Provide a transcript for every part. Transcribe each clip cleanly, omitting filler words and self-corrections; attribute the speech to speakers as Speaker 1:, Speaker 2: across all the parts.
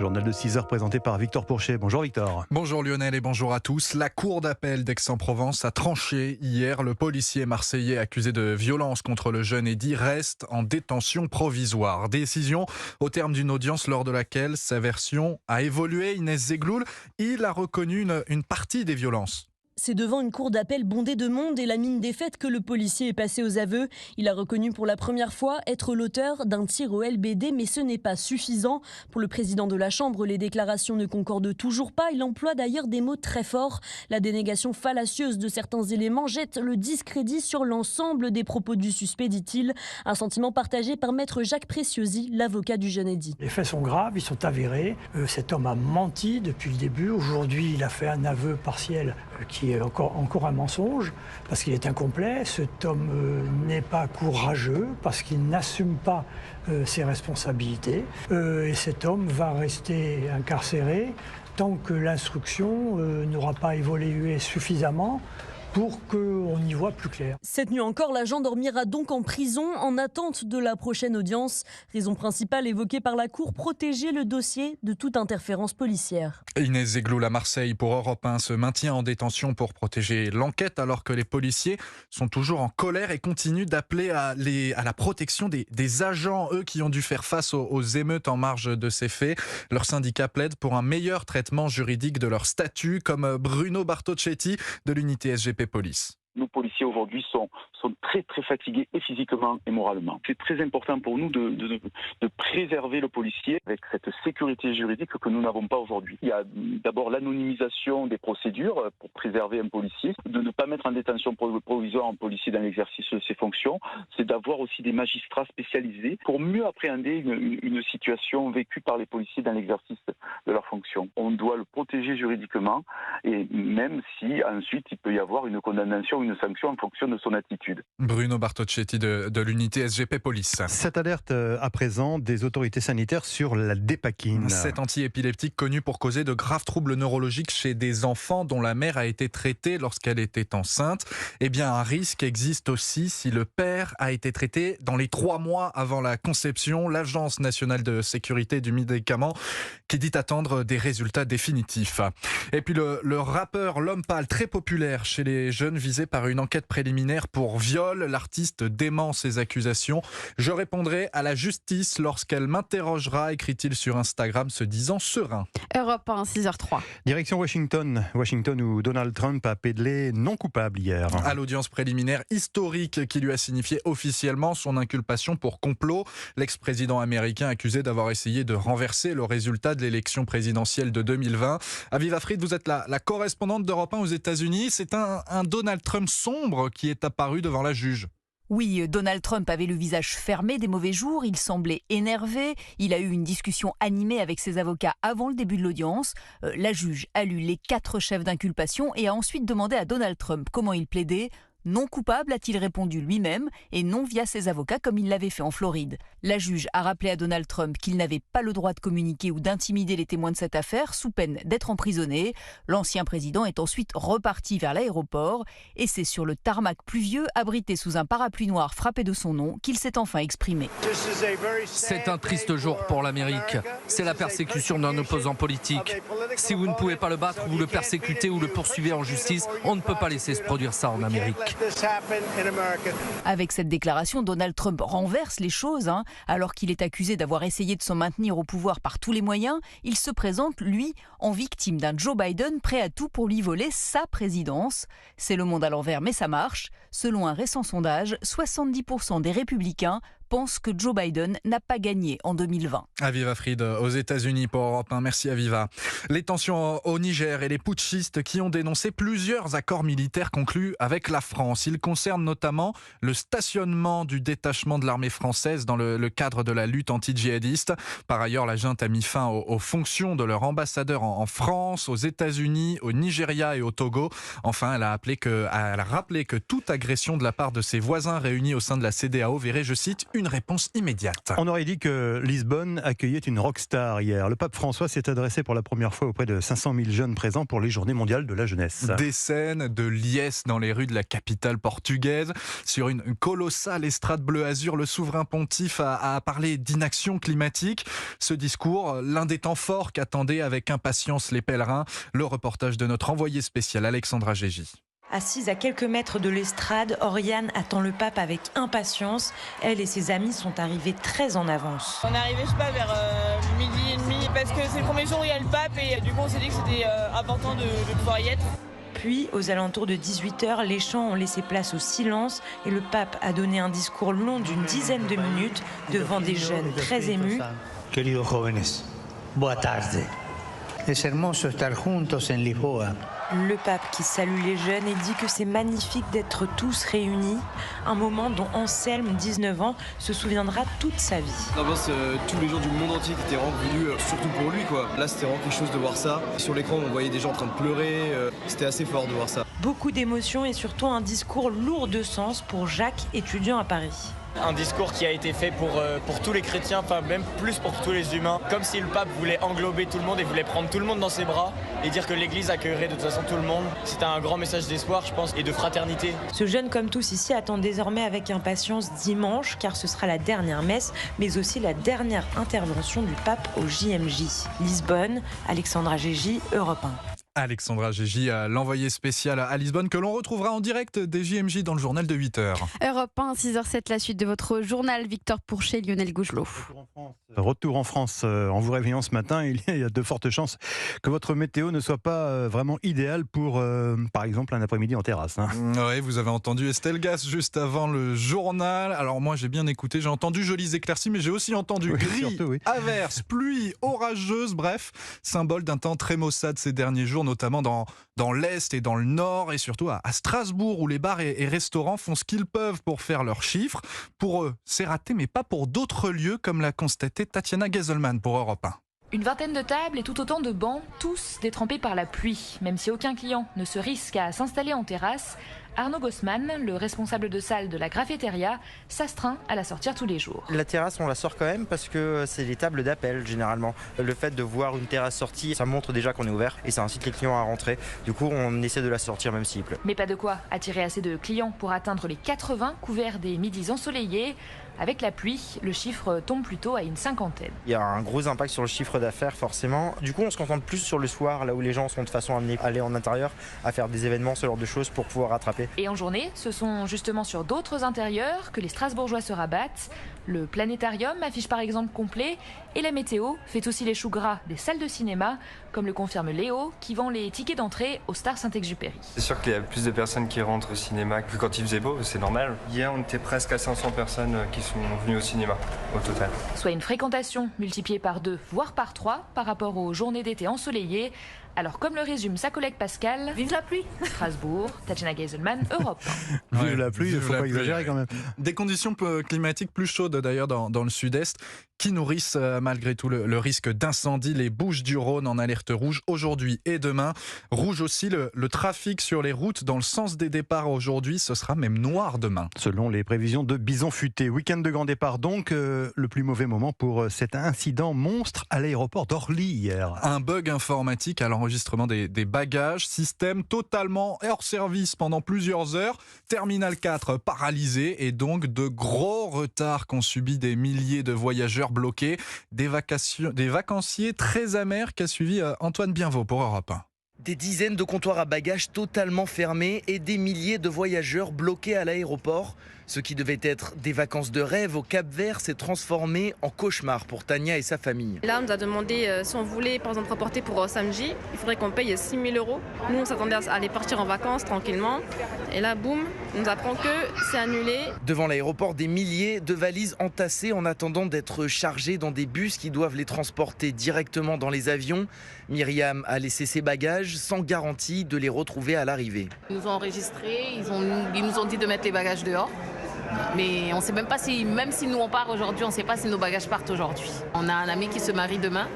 Speaker 1: Journal de 6 heures présenté par Victor Pourchet. Bonjour Victor.
Speaker 2: Bonjour Lionel et bonjour à tous. La cour d'appel d'Aix-en-Provence a tranché hier. Le policier marseillais accusé de violence contre le jeune Eddy reste en détention provisoire. Décision au terme d'une audience lors de laquelle sa version a évolué. Inès Zegloul, il a reconnu une partie des violences.
Speaker 3: C'est devant une cour d'appel bondée de monde et la mine défaite que le policier est passé aux aveux. Il a reconnu pour la première fois être l'auteur d'un tir au LBD, mais ce n'est pas suffisant. Pour le président de la Chambre, les déclarations ne concordent toujours pas. Il emploie d'ailleurs des mots très forts. La dénégation fallacieuse de certains éléments jette le discrédit sur l'ensemble des propos du suspect, dit-il. Un sentiment partagé par maître Jacques Préciosi, l'avocat du jeune Eddy.
Speaker 4: Les faits sont graves, ils sont avérés. Cet homme a menti depuis le début. Aujourd'hui, il a fait un aveu partiel qui est encore un mensonge, parce qu'il est incomplet. Cet homme n'est pas courageux, parce qu'il n'assume pas ses responsabilités. Et cet homme va rester incarcéré tant que l'instruction n'aura pas évolué suffisamment pour qu'on y voit plus clair.
Speaker 3: Cette nuit encore, l'agent dormira donc en prison en attente de la prochaine audience. Raison principale évoquée par la Cour, protéger le dossier de toute interférence policière.
Speaker 2: Inès Zegloul à Marseille pour Europe 1 se maintient en détention pour protéger l'enquête alors que les policiers sont toujours en colère et continuent d'appeler à la protection des agents, eux qui ont dû faire face aux émeutes en marge de ces faits. Leur syndicat plaide pour un meilleur traitement juridique de leur statut, comme Bruno Bartocchetti de l'unité SGP Police.
Speaker 5: Nos policiers aujourd'hui sont très très fatigués et physiquement et moralement. C'est très important pour nous de préserver le policier avec cette sécurité juridique que nous n'avons pas aujourd'hui. Il y a d'abord l'anonymisation des procédures pour préserver un policier, de ne pas mettre en détention provisoire un policier dans l'exercice de ses fonctions. C'est d'avoir aussi des magistrats spécialisés pour mieux appréhender une situation vécue par les policiers dans l'exercice de leurs fonctions. On doit le protéger juridiquement et même si ensuite il peut y avoir une condamnation ou une sanction en fonction de son attitude.
Speaker 2: Bruno Bartocchetti de l'unité SGP Police.
Speaker 1: Cette alerte à présent des autorités sanitaires sur la dépakine.
Speaker 2: Cet antiépileptique connu pour causer de graves troubles neurologiques chez des enfants dont la mère a été traitée lorsqu'elle était enceinte. Eh bien, un risque existe aussi si le père a été traité dans les 3 mois avant la conception. L'Agence nationale de sécurité du médicament qui dit attendre des résultats définitifs. Et puis le rappeur L'Homme Pâle, très populaire chez les jeunes, visé par une enquête préliminaire pour viol. L'artiste dément ses accusations. Je répondrai à la justice lorsqu'elle m'interrogera, écrit-il sur Instagram, se disant serein.
Speaker 6: Europe 1, 6h03.
Speaker 1: Direction Washington où Donald Trump a plaidé non coupable hier.
Speaker 2: À l'audience préliminaire historique qui lui a signifié officiellement son inculpation pour complot. L'ex-président américain accusé d'avoir essayé de renverser le résultat de l'élection présidentielle de 2020. Aviva Fried, vous êtes la correspondante d'Europe 1 aux États-Unis. C'est un Donald Trump sombre qui est apparu devant la juge.
Speaker 6: Oui, Donald Trump avait le visage fermé des mauvais jours, il semblait énervé, il a eu une discussion animée avec ses avocats avant le début de l'audience. La juge a lu les 4 chefs d'inculpation et a ensuite demandé à Donald Trump comment il plaidait. Non coupable, a-t-il répondu lui-même, et non via ses avocats comme il l'avait fait en Floride. La juge a rappelé à Donald Trump qu'il n'avait pas le droit de communiquer ou d'intimider les témoins de cette affaire, sous peine d'être emprisonné. L'ancien président est ensuite reparti vers l'aéroport, et c'est sur le tarmac pluvieux, abrité sous un parapluie noir frappé de son nom, qu'il s'est enfin exprimé.
Speaker 7: C'est un triste jour pour l'Amérique. C'est la persécution d'un opposant politique. Si vous ne pouvez pas le battre, vous le persécutez ou le poursuivez en justice, on ne peut pas laisser se produire ça en Amérique.
Speaker 6: Avec cette déclaration, Donald Trump renverse les choses. Alors qu'il est accusé d'avoir essayé de se maintenir au pouvoir par tous les moyens, il se présente, lui, en victime d'un Joe Biden prêt à tout pour lui voler sa présidence. C'est le monde à l'envers, mais ça marche. Selon un récent sondage, 70% des républicains pensent que Joe Biden n'a pas gagné en 2020.
Speaker 2: Aviva Fried aux États-Unis pour Europe 1. Merci Aviva. Les tensions au Niger et les putschistes qui ont dénoncé plusieurs accords militaires conclus avec la France. Ils concernent notamment le stationnement du détachement de l'armée française dans le cadre de la lutte anti-djihadiste. Par ailleurs, la junte a mis fin aux fonctions de leur ambassadeur en France, aux États-Unis, au Nigeria et au Togo. Enfin, elle a rappelé que toute agression de la part de ses voisins réunis au sein de la CEDEAO verrait, je cite, une réponse immédiate.
Speaker 1: On aurait dit que Lisbonne accueillait une rockstar hier. Le pape François s'est adressé pour la première fois auprès de 500 000 jeunes présents pour les Journées mondiales de la jeunesse.
Speaker 2: Des scènes de liesse dans les rues de la capitale portugaise. Sur une colossale estrade bleu-azur, le souverain pontife a parlé d'inaction climatique. Ce discours, l'un des temps forts qu'attendaient avec impatience les pèlerins. Le reportage de notre envoyé spécial Alexandra Gégy.
Speaker 8: Assise à quelques mètres de l'estrade, Oriane attend le pape avec impatience. Elle et ses amis sont arrivés très en avance.
Speaker 9: On est arrivé, je sais pas, vers midi et demi, parce que c'est le premier jour où il y a le pape et du coup on s'est dit que c'était important de pouvoir y être.
Speaker 8: Puis, aux alentours de 18h, les chants ont laissé place au silence et le pape a donné un discours long d'une dizaine de minutes devant des jeunes très émus.
Speaker 10: Queridos jóvenes, boa tarde. Es hermoso estar juntos en Lisboa.
Speaker 8: Le pape qui salue les jeunes et dit que c'est magnifique d'être tous réunis. Un moment dont Anselme, 19 ans, se souviendra toute sa vie.
Speaker 11: Tous les gens du monde entier qui étaient vraiment venus, surtout pour lui, quoi. Là, c'était vraiment quelque chose de voir ça. Sur l'écran, on voyait des gens en train de pleurer. C'était assez fort de voir ça.
Speaker 8: Beaucoup d'émotions et surtout un discours lourd de sens pour Jacques, étudiant à Paris.
Speaker 12: Un discours qui a été fait pour tous les chrétiens, enfin même plus pour tous les humains. Comme si le pape voulait englober tout le monde et voulait prendre tout le monde dans ses bras et dire que l'église accueillerait de toute façon tout le monde. C'était un grand message d'espoir, je pense, et de fraternité.
Speaker 8: Ce jeune, comme tous ici, attend désormais avec impatience dimanche, car ce sera la dernière messe, mais aussi la dernière intervention du pape au JMJ. Lisbonne, Alexandra Gégy, Europe 1.
Speaker 2: Alexandra Gégy, l'envoyée spéciale à Lisbonne, que l'on retrouvera en direct des JMJ dans le journal de 8h.
Speaker 13: Europe 1, 6h07, la suite de votre journal. Victor Pourchet, Lionel Gougelot.
Speaker 1: Retour en France. En vous réveillant ce matin, il y a de fortes chances que votre météo ne soit pas vraiment idéale pour, par exemple, un après-midi en terrasse.
Speaker 2: Oui, vous avez entendu Estelle Gass juste avant le journal. Alors moi, j'ai bien écouté, j'ai entendu jolies éclaircies, mais j'ai aussi entendu gris, surtout, oui. Averse, pluie, orageuse, bref, symbole d'un temps très maussade ces derniers jours, notamment dans l'Est et dans le Nord, et surtout à Strasbourg, où les bars et restaurants font ce qu'ils peuvent pour faire leurs chiffres. Pour eux, c'est raté, mais pas pour d'autres lieux, comme l'a constaté Tatiana Geselman pour Europe 1.
Speaker 14: Une vingtaine de tables et tout autant de bancs, tous détrempés par la pluie. Même si aucun client ne se risque à s'installer en terrasse, Arnaud Gossman, le responsable de salle de la Graffeteria, s'astreint à la sortir tous les jours.
Speaker 15: La terrasse, on la sort quand même parce que c'est les tables d'appel généralement. Le fait de voir une terrasse sortie, ça montre déjà qu'on est ouvert et ça incite les clients à rentrer. Du coup, on essaie de la sortir même s'il pleut.
Speaker 14: Mais pas de quoi attirer assez de clients pour atteindre les 80 couverts des midis ensoleillés. Avec la pluie, le chiffre tombe plutôt à une cinquantaine.
Speaker 15: Il y a un gros impact sur le chiffre d'affaires forcément. Du coup, on se concentre plus sur le soir, là où les gens sont de façon amenés à aller en intérieur, à faire des événements, ce genre de choses pour pouvoir rattraper.
Speaker 14: Et en journée, ce sont justement sur d'autres intérieurs que les Strasbourgeois se rabattent. Le planétarium affiche par exemple complet et la météo fait aussi les choux gras des salles de cinéma, comme le confirme Léo, qui vend les tickets d'entrée au Star Saint-Exupéry.
Speaker 16: C'est sûr qu'il y a plus de personnes qui rentrent au cinéma que quand il faisait beau, c'est normal. Hier, on était presque à 500 personnes qui sont venues au cinéma au total.
Speaker 14: Soit une fréquentation multipliée par 2, voire par 3 par rapport aux journées d'été ensoleillées. Alors, comme le résume sa collègue Pascal, vive la pluie. Strasbourg, Tatiana Geselman, Europe.
Speaker 1: Vive la pluie, il ne faut pas exagérer quand même.
Speaker 2: Des conditions climatiques plus chaudes d'ailleurs dans le sud-est qui nourrissent malgré tout le risque d'incendie. Les Bouches-du-Rhône en alerte rouge aujourd'hui et demain. Rouge aussi le trafic sur les routes dans le sens des départs aujourd'hui. Ce sera même noir demain.
Speaker 1: Selon les prévisions de Bison Futé. Week-end de grand départ donc, le plus mauvais moment pour cet incident monstre à l'aéroport d'Orly hier.
Speaker 2: Un bug informatique à l'enregistrement des bagages, système totalement hors service pendant plusieurs heures, Terminal 4 paralysé et donc de gros retards qu'ont subi des milliers de voyageurs bloqués, des vacanciers très amers qu'a suivi Antoine Bienvaux pour Europe 1.
Speaker 17: Des dizaines de comptoirs à bagages totalement fermés et des milliers de voyageurs bloqués à l'aéroport. Ce qui devait être des vacances de rêve au Cap-Vert s'est transformé en cauchemar pour Tania et sa famille.
Speaker 18: Là, on nous a demandé si on voulait, par exemple, reporter pour samedi. Il faudrait qu'on paye 6 000 €. Nous, on s'attendait à aller partir en vacances tranquillement. Et là, boum, on nous apprend que c'est annulé.
Speaker 17: Devant l'aéroport, des milliers de valises entassées en attendant d'être chargées dans des bus qui doivent les transporter directement dans les avions. Myriam a laissé ses bagages sans garantie de les retrouver à l'arrivée.
Speaker 19: Ils nous ont enregistrés, ils nous ont dit de mettre les bagages dehors. Mais on ne sait même pas si, même si nous on part aujourd'hui, on ne sait pas si nos bagages partent aujourd'hui. On a un ami qui se marie demain.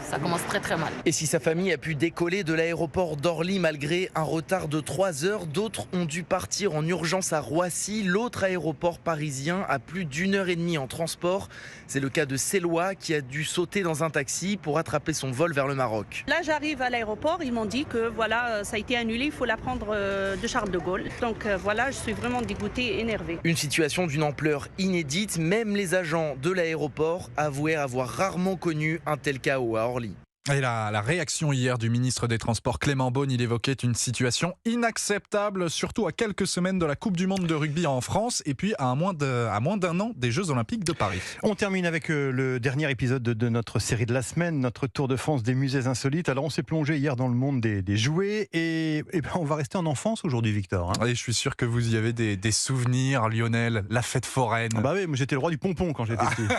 Speaker 19: Ça commence très très mal.
Speaker 17: Et si sa famille a pu décoller de l'aéroport d'Orly malgré un retard de 3 heures, d'autres ont dû partir en urgence à Roissy, l'autre aéroport parisien, à plus d'1h30 en transport. C'est le cas de Célois qui a dû sauter dans un taxi pour attraper son vol vers le Maroc.
Speaker 20: Là, j'arrive à l'aéroport, ils m'ont dit que voilà, ça a été annulé, il faut la prendre de Charles de Gaulle. Donc voilà, je suis vraiment dégoûtée et énervée.
Speaker 17: Une situation d'une ampleur inédite, même les agents de l'aéroport avouaient avoir rarement connu un tel chaos à Orly.
Speaker 2: Et la réaction hier du ministre des Transports Clément Beaune, il évoquait une situation inacceptable, surtout à quelques semaines de la Coupe du Monde de rugby en France et puis à moins d'un an des Jeux Olympiques de Paris.
Speaker 1: On termine avec le dernier épisode de notre série de la semaine, notre tour de France des musées insolites. Alors on s'est plongé hier dans le monde des jouets et ben on va rester en enfance aujourd'hui, Victor.
Speaker 2: Et je suis sûr que vous y avez des souvenirs, Lionel, la fête foraine.
Speaker 1: Bah oui, moi j'étais le roi du pompon quand j'étais petit.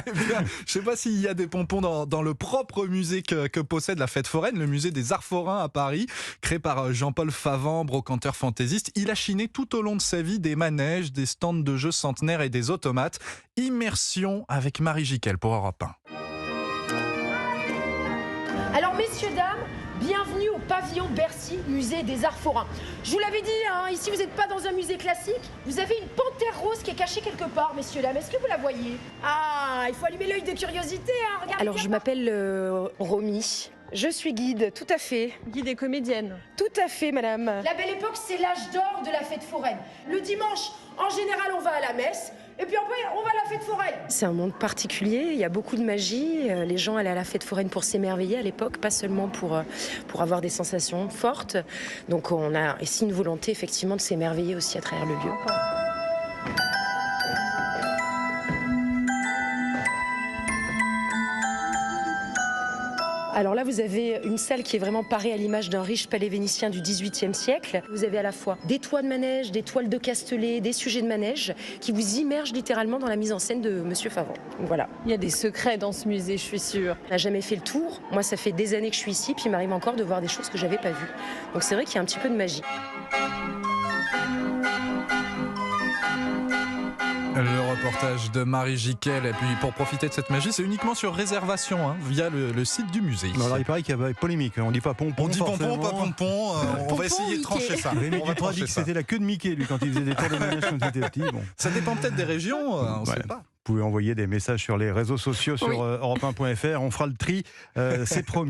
Speaker 2: Eh bien, je ne sais pas s'il y a des pompons dans le propre musée que possède la fête foraine, le musée des Arts Forains à Paris, créé par Jean-Paul Favant, brocanteur fantaisiste. Il a chiné tout au long de sa vie des manèges, des stands de jeux centenaires et des automates. Immersion avec Marie Jiquel pour Europe
Speaker 21: 1. Alors messieurs, dames, bienvenue au pavillon Bercy, musée des Arts Forains. Je vous l'avais dit, ici vous n'êtes pas dans un musée classique. Vous avez une panthère rose qui est cachée quelque part, messieurs, dames. Est-ce que vous la voyez? Ah, il faut allumer l'œil de curiosité, regardez. Alors je m'appelle Romy. Je suis guide, tout à fait.
Speaker 18: Guide et comédienne.
Speaker 21: Tout à fait, madame. La belle époque, c'est l'âge d'or de la fête foraine. Le dimanche, en général, on va à la messe. Et puis après, on va à la fête foraine. C'est un monde particulier, il y a beaucoup de magie. Les gens allaient à la fête foraine pour s'émerveiller à l'époque, pas seulement pour avoir des sensations fortes. Donc on a ici une volonté effectivement de s'émerveiller aussi à travers le lieu. Alors là, vous avez une salle qui est vraiment parée à l'image d'un riche palais vénitien du XVIIIe siècle. Vous avez à la fois des toits de manège, des toiles de Castellet, des sujets de manège qui vous immergent littéralement dans la mise en scène de Monsieur Favant. Voilà.
Speaker 18: Il y a des secrets dans ce musée, je suis sûre.
Speaker 21: On n'a jamais fait le tour. Moi, ça fait des années que je suis ici, puis il m'arrive encore de voir des choses que je n'avais pas vues. Donc c'est vrai qu'il y a un petit peu de magie.
Speaker 2: Le reportage de Marie Jiquel. Et puis pour profiter de cette magie, c'est uniquement sur réservation, via le site du musée.
Speaker 1: Alors il paraît qu'il y a polémique. On dit pas pompon.
Speaker 2: On dit pompon, pas pompon. On va essayer de trancher ça.
Speaker 1: Rémi Duprat dit que c'était la queue de Mickey, lui, quand il faisait des tours de manège quand il était petit. Bon.
Speaker 2: Ça dépend peut-être des régions, on ne sait pas.
Speaker 1: Vous pouvez envoyer des messages sur les réseaux sociaux, sur europe1.fr. On fera le tri, c'est promis.